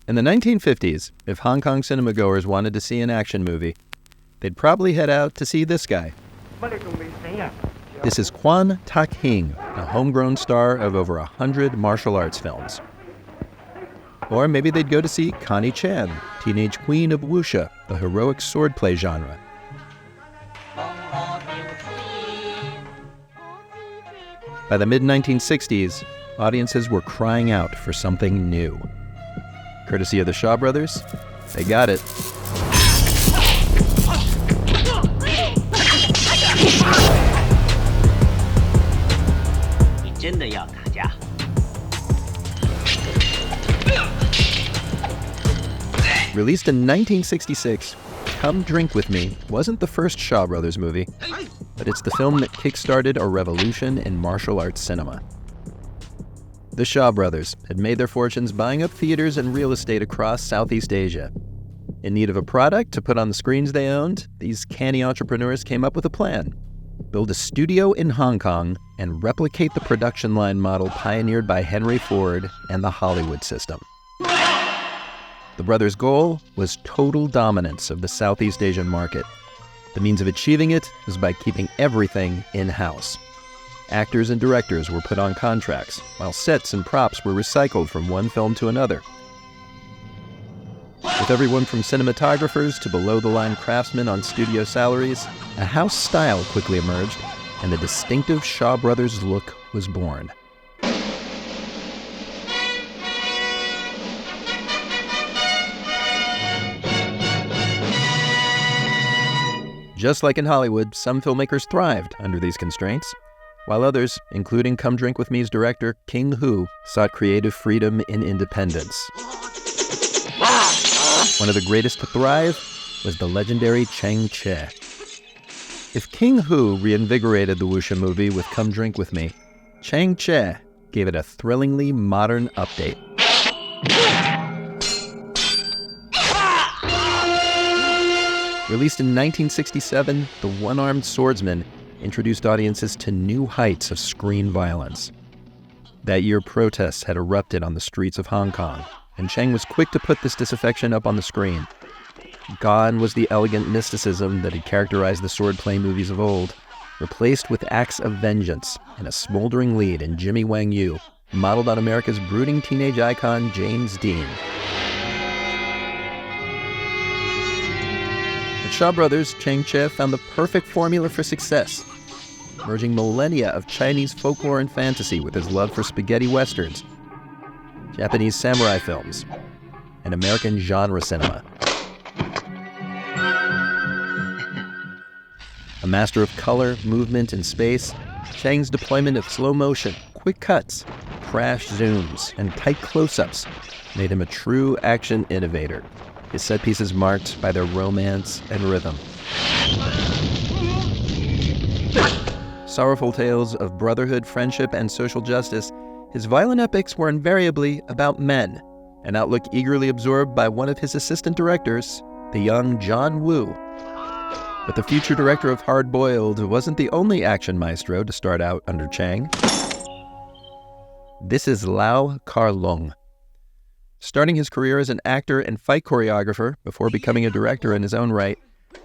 In the 1950s, if Hong Kong cinema goers wanted to see an action movie, they'd probably head out to see this guy. This is Kwan Tak-hing, a homegrown star of over 100 martial arts films. Or maybe they'd go to see Connie Chan, teenage queen of Wuxia, the heroic swordplay genre. By the mid-1960s, audiences were crying out for something new. Courtesy of the Shaw Brothers, they got it. Released in 1966, Come Drink With Me wasn't the first Shaw Brothers movie, but it's the film that kick-started a revolution in martial arts cinema. The Shaw Brothers had made their fortunes buying up theaters and real estate across Southeast Asia. In need of a product to put on the screens they owned, these canny entrepreneurs came up with a plan: build a studio in Hong Kong and replicate the production line model pioneered by Henry Ford and the Hollywood system. The brothers' goal was total dominance of the Southeast Asian market. The means of achieving it was by keeping everything in-house. Actors and directors were put on contracts, while sets and props were recycled from one film to another. With everyone from cinematographers to below-the-line craftsmen on studio salaries, a house style quickly emerged, and the distinctive Shaw Brothers look was born. Just like in Hollywood, some filmmakers thrived under these constraints, while others, including Come Drink With Me's director, King Hu, sought creative freedom in independence. One of the greatest to thrive was the legendary Chang Cheh. If King Hu reinvigorated the Wuxia movie with Come Drink With Me, Chang Cheh gave it a thrillingly modern update. Released in 1967, The One-Armed Swordsman introduced audiences to new heights of screen violence. That year, protests had erupted on the streets of Hong Kong, and Chang was quick to put this disaffection up on the screen. Gone was the elegant mysticism that had characterized the swordplay movies of old, replaced with acts of vengeance and a smoldering lead in Jimmy Wang Yu, modeled on America's brooding teenage icon James Dean. At Shaw Brothers, Chang Cheh found the perfect formula for success, merging millennia of Chinese folklore and fantasy with his love for spaghetti westerns, Japanese samurai films, and American genre cinema. A master of color, movement, and space, Chang's deployment of slow motion, quick cuts, crash zooms, and tight close-ups made him a true action innovator. His set pieces marked by their romance and rhythm. Sorrowful tales of brotherhood, friendship, and social justice, his violent epics were invariably about men, an outlook eagerly absorbed by one of his assistant directors, the young John Woo. But the future director of Hard Boiled wasn't the only action maestro to start out under Chang. This is Lau Kar-leung. Starting his career as an actor and fight choreographer before becoming a director in his own right,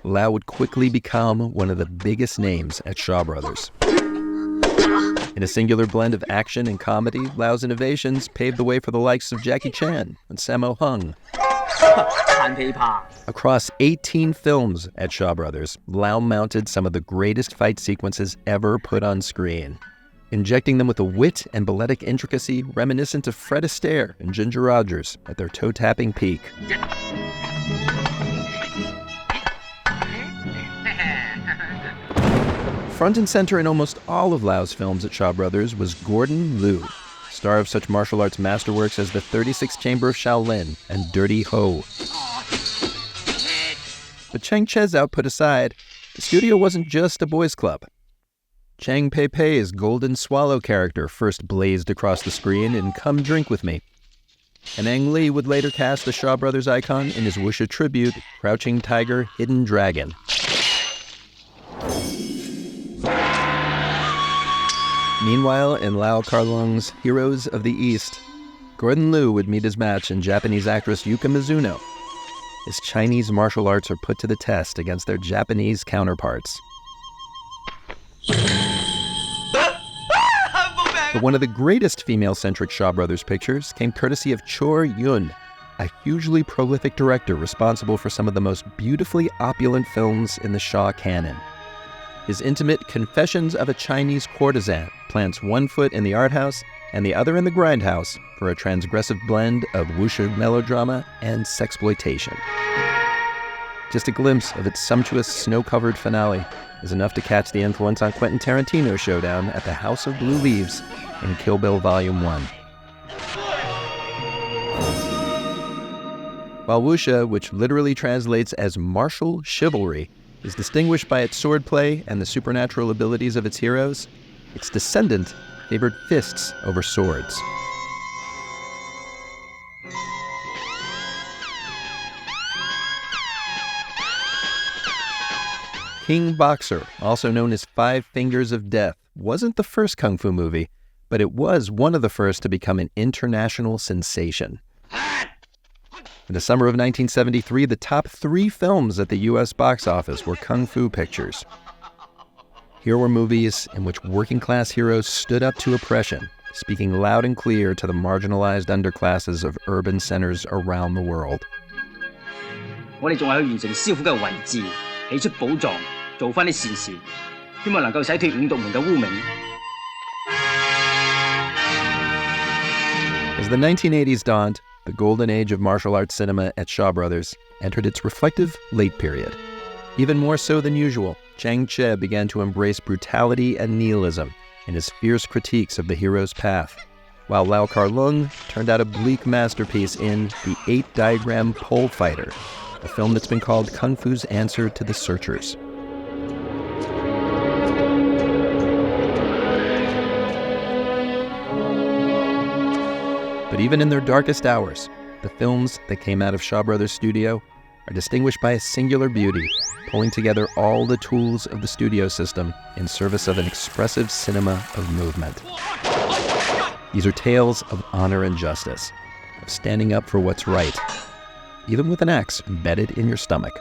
Lau would quickly become one of the biggest names at Shaw Brothers. In a singular blend of action and comedy, Lau's innovations paved the way for the likes of Jackie Chan and Sammo Hung. Across 18 films at Shaw Brothers, Lau mounted some of the greatest fight sequences ever put on screen, injecting them with a wit and balletic intricacy reminiscent of Fred Astaire and Ginger Rogers at their toe-tapping peak. Front and center in almost all of Lau's films at Shaw Brothers was Gordon Liu, star of such martial arts masterworks as The 36th Chamber of Shaolin and Dirty Ho. But Chang Cheh's output aside, the studio wasn't just a boys' club. Chang Pei Pei's Golden Swallow character first blazed across the screen in Come Drink With Me, and Ang Lee would later cast the Shaw Brothers icon in his Wuxia tribute, Crouching Tiger, Hidden Dragon. Meanwhile, in Lau Kar-leung's Heroes of the East, Gordon Liu would meet his match in Japanese actress Yuka Mizuno. His Chinese martial arts are put to the test against their Japanese counterparts. But one of the greatest female-centric Shaw Brothers pictures came courtesy of Chor Yun, a hugely prolific director responsible for some of the most beautifully opulent films in the Shaw canon. His intimate Confessions of a Chinese Courtesan plants one foot in the art house and the other in the grindhouse for a transgressive blend of wuxia melodrama and sexploitation. Just a glimpse of its sumptuous snow-covered finale is enough to catch the influence on Quentin Tarantino's showdown at the House of Blue Leaves in Kill Bill Volume 1. While wuxia, which literally translates as martial chivalry, is distinguished by its swordplay and the supernatural abilities of its heroes, its descendant favored fists over swords. King Boxer, also known as Five Fingers of Death, wasn't the first kung fu movie, but it was one of the first to become an international sensation. In the summer of 1973, the top 3 films at the U.S. box office were kung fu pictures. Here were movies in which working-class heroes stood up to oppression, speaking loud and clear to the marginalized underclasses of urban centers around the world. As the 1980s dawned, the golden age of martial arts cinema at Shaw Brothers entered its reflective late period. Even more so than usual, Chang Cheh began to embrace brutality and nihilism in his fierce critiques of the hero's path, while Lau Kar-leung turned out a bleak masterpiece in The 8-Diagram Pole Fighter, a film that's been called Kung Fu's answer to The Searchers. But even in their darkest hours, the films that came out of Shaw Brothers' studio are distinguished by a singular beauty, pulling together all the tools of the studio system in service of an expressive cinema of movement. These are tales of honor and justice, of standing up for what's right, even with an axe embedded in your stomach.